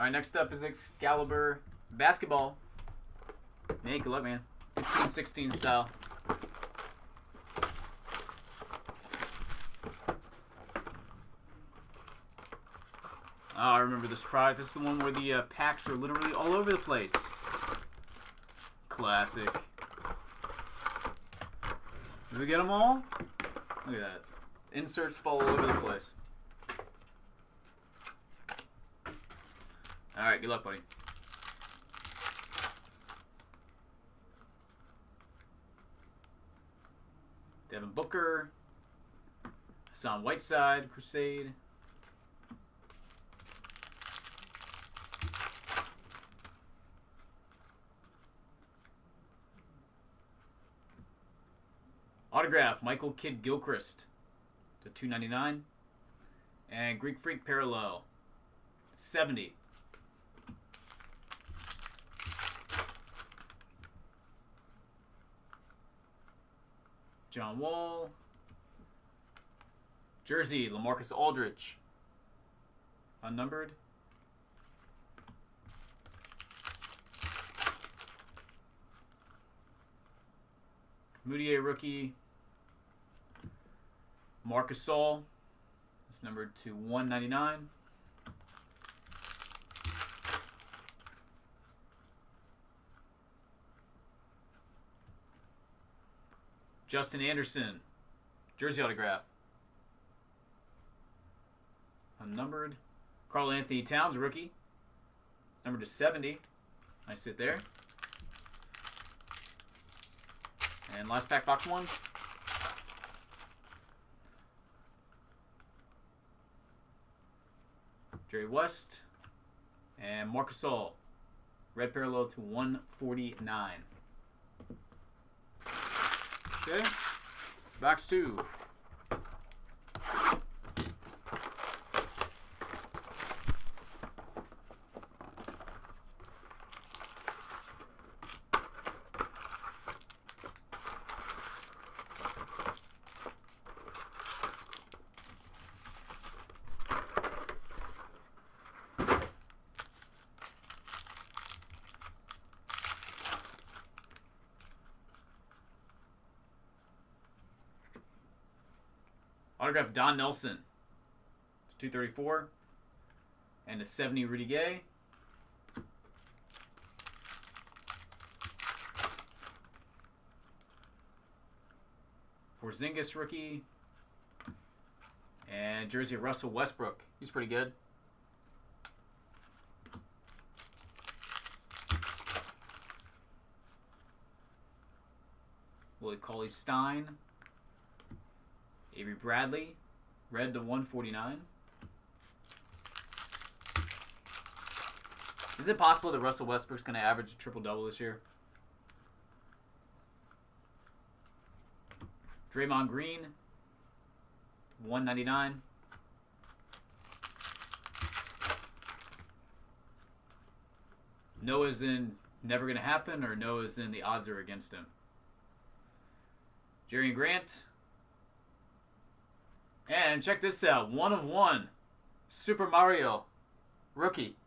All right, next up is Excalibur basketball. Hey, good luck, man. 15-16 style. Oh, I remember this product. This is the one where the packs are literally all over the place. Classic. Did we get them all? Look at that. Inserts fall all over the place. Alright, good luck, buddy. Devin Booker. Hassan Whiteside, Crusade. Autograph, Michael Kidd-Gilchrist to 299. And Greek Freak Parallel, 70. John Wall. Jersey, LaMarcus Aldridge. Unnumbered. Moutier rookie. Marcus Gasol. It's numbered to 199. Justin Anderson, jersey autograph. Unnumbered. Karl Anthony Towns, rookie. It's numbered to 70. Nice hit there. And last pack, box 1. Jerry West. And Marcus Gasol, red parallel to 149. Okay, box 2. Autograph Don Nelson. It's 234. And a 70 Rudy Gay. Porzingis rookie. And jersey of Russell Westbrook. He's pretty good. Willie Cauley-Stein. Avery Bradley, red to 149. Is it possible that Russell Westbrook's going to average a triple-double this year? Draymond Green, 199. No as in never going to happen, or no as in the odds are against him? Jerry Grant. And check this out. 1 of 1. Super Mario. Rookie.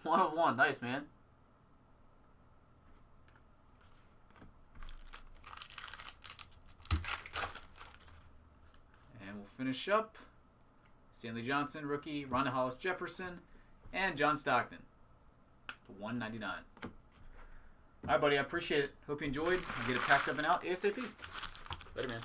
1 of 1. Nice, man. And we'll finish up. Stanley Johnson, rookie. Ronda Hollis Jefferson. And John Stockton. To 199. Alright, buddy. I appreciate it. Hope you enjoyed. I'll get it packed up and out ASAP. Later, man.